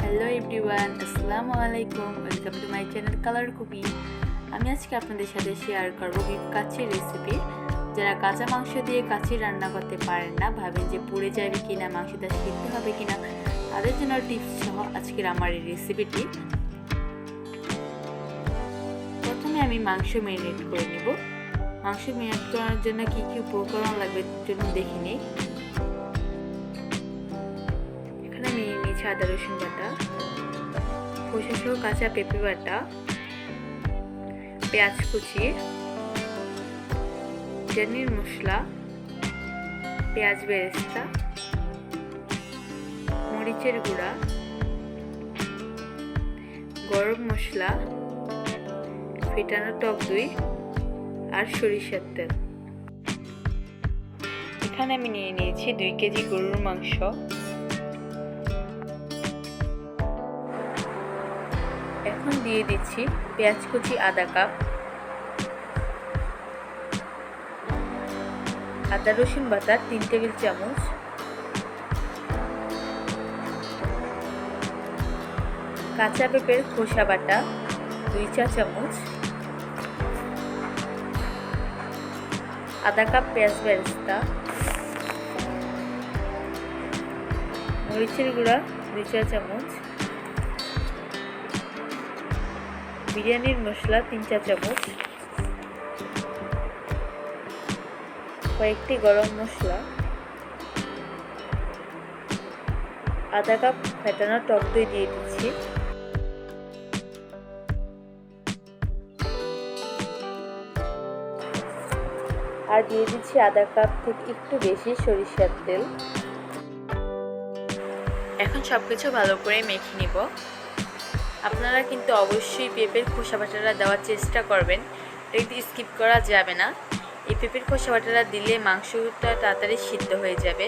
Hello everyone, আসসালামু আলাইকুম। Welcome to my channel colour cooking. আমি আজকে আপনাদের সাথে শেয়ার করব বিফ কাচ্চির রেসিপি। যারা কাঁচা মাংস দিয়ে কাচ্চি রান্না করতে পারেন না, ভাবেন যে পুড়ে যাবে কিনা, মাংসটা সিদ্ধ হবে কিনা, তাদের জন্য টিপস সহ আজকের আমার এই রেসিপিটি। প্রথমে আমি মাংস ম্যারিনেট করে নেব। মাংস ম্যারিনেট করার জন্য কী কী উপকরণ লাগবে চলুন দেখে নিই। এখানে আমি নিয়েছি আদা রসুন বাটা, খোসা সহ কাঁচা পেঁপে বাটা, পেঁয়াজ কুচি, বিরিয়ানির মশলা, পেঁয়াজ বেরেস্তা, মরিচের গুঁড়া, গরম মশলা, ফেটানো টক দই আর সরিষার তেল। এখানে আমি নিয়ে নিয়েছি 2 কেজি গরুর মাংস। এখন দিয়ে দিচ্ছি পেঁয়াজ কুচি আধা কাপ, আদা রসুন বাটা 3 টেবিল চামচ, কাঁচা পেঁপের খোসা বাটা 2 চা চামচ, আধা কাপ পেঁয়াজ বেরেস্তা, মরিচের গুঁড়া 2 চা চামচ, বিরিয়ানির মশলা 3 চা চামচ, কয়েকটি গরম মশলা, আধা কাপ ফেটানো টক দই দিয়ে দিচ্ছি, আর দিয়ে দিচ্ছি আধা কাপ থেকে একটু বেশি সরিষার তেল। এখন সবকিছু ভালো করে মেখে নিব। আপনারা কিন্তু অবশ্যই পেঁপের খোসা বাটাটা দেওয়ার চেষ্টা করবেন, এটা স্কিপ করা যাবে না। এই পেঁপের খোসা বাটাটা দিলে মাংসটা তাড়াতাড়ি সিদ্ধ হয়ে যাবে।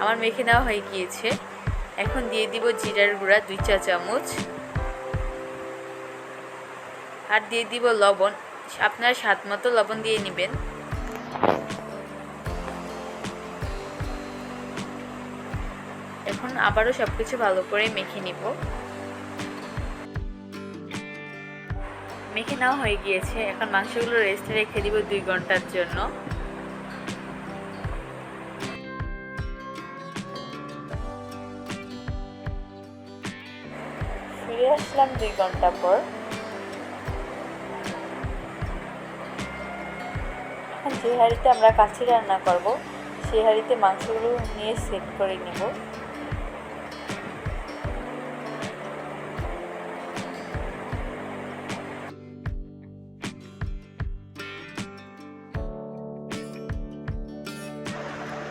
আমার মেখে নেওয়া হয়ে গিয়েছে। এখন দিয়ে দিব জিরার গুঁড়া 2 চা চামচ, আর দিয়ে দিব লবণ। আপনারা স্বাদ মতো লবণ দিয়ে নেবেন। এখন আবারও সবকিছু ভালো করে মেখে নিব। মেখে নেওয়া হয়ে গিয়েছে। এখন মাংসগুলো রেস্টে রেখে দিব 2 ঘন্টার জন্য। ফিরে আসলাম 2 ঘন্টা পর। এখন যে হাঁড়িতে আমরা কাচ্চি রান্না করব, সেই হাঁড়িতে মাংসগুলো নিয়ে সেট করে নিব।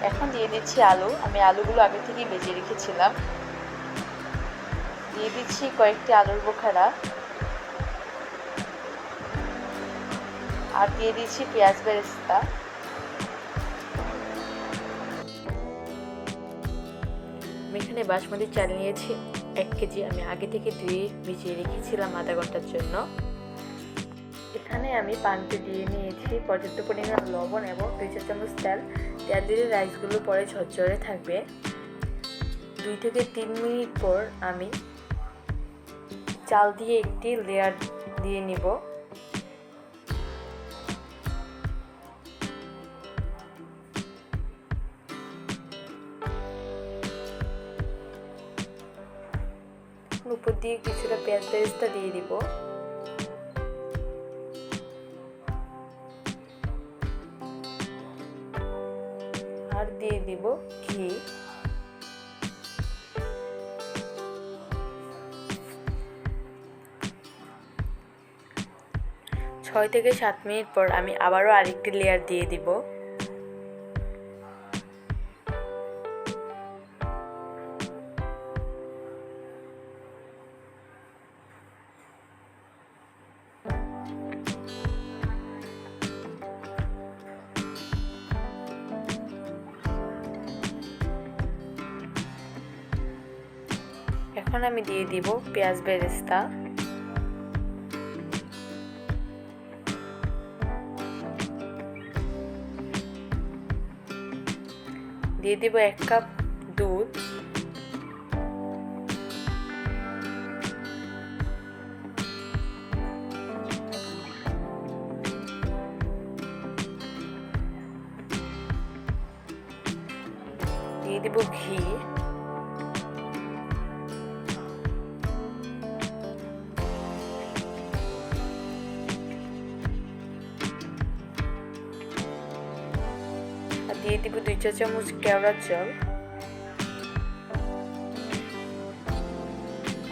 এখন দিয়ে দিচ্ছি আলু। আমি আলুগুলো আগে থেকেই ভেজে রেখেছিলাম। দিয়ে দিচ্ছি কয়েকটি আলুর বোখারা, আর দিয়ে দিচ্ছি পেঁয়াজ বেরেস্তা। আমি এখানে বাসমতি চাল নিয়েছি 1 কেজি। আমি আগে থেকে ধুয়ে ভিজিয়ে রেখেছিলাম আধা ঘন্টার জন্য। এখানে আমি পানিতে দিয়ে নিয়েছি পর্যাপ্ত পরিমাণ লবণ এবং 2 চা চামচ তেল। তেল দিলে রাইসগুলো পরে ঝরঝরে থাকবে। 2 থেকে 3 মিনিট পর আমি চাল দিয়ে একটি লেয়ার দিয়ে নিব। উপর দিয়ে কিছুটা পেঁয়াজ বেরেস্তা দিয়ে দিব। আর দিয়ে দিব ঘি। ছয় থেকে 7 মিনিট পর আমি আবারও আরেকটি লেয়ার দিয়ে দিব। এখন আমি দিয়ে দিব পেঁয়াজ বেরেস্তা। দিয়ে দিব 1 কাপ দুধ, দিয়ে দিব ঘি। আর দিয়ে দিব 2 চা চামচ কেওড়ার জল।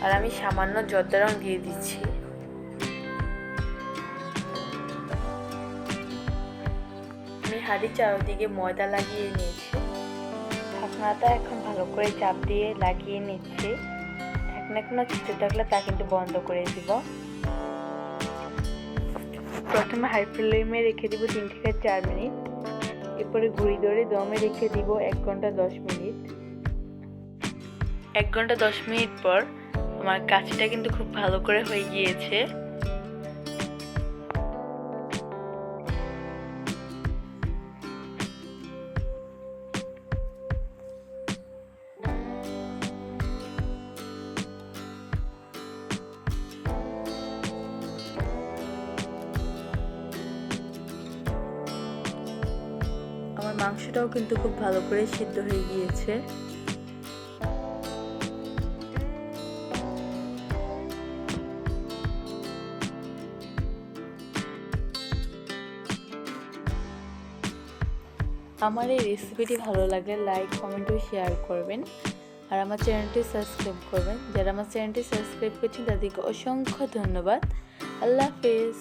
আর আমি সামান্য জর্দা রং দিয়ে দিচ্ছি। আমি হাঁড়ির চারদিকে ময়দা লাগিয়ে নিয়েছি। ঢাকনাটা এখন ভালো করে চাপ দিয়ে লাগিয়ে নিচ্ছি। ঢাকনা কোনো ছিটে থাকলে তা কিন্তু বন্ধ করে দিব। প্রথমে হাই ফ্লেমে রেখে দিব 3 থেকে 4 মিনিট। এরপরে ঘুরি ধরে দমে রেখে দিব 1 ঘন্টা 10 মিনিট। 1 ঘন্টা 10 মিনিট পর আমার কাচ্চিটা কিন্তু খুব ভালো করে হয়ে গিয়েছে। আমার মাংসটাও কিন্তু খুব ভালো করে সিদ্ধ হয়ে গিয়েছে। আমার এই রেসিপিটি ভালো লাগলে লাইক, কমেন্ট ও শেয়ার করবেন। আর আমার চ্যানেলটি সাবস্ক্রাইব করবেন। যারা আমার চ্যানেলটি সাবস্ক্রাইব করছেন তাদেরকে অসংখ্য ধন্যবাদ। আল্লাহ হাফেজ।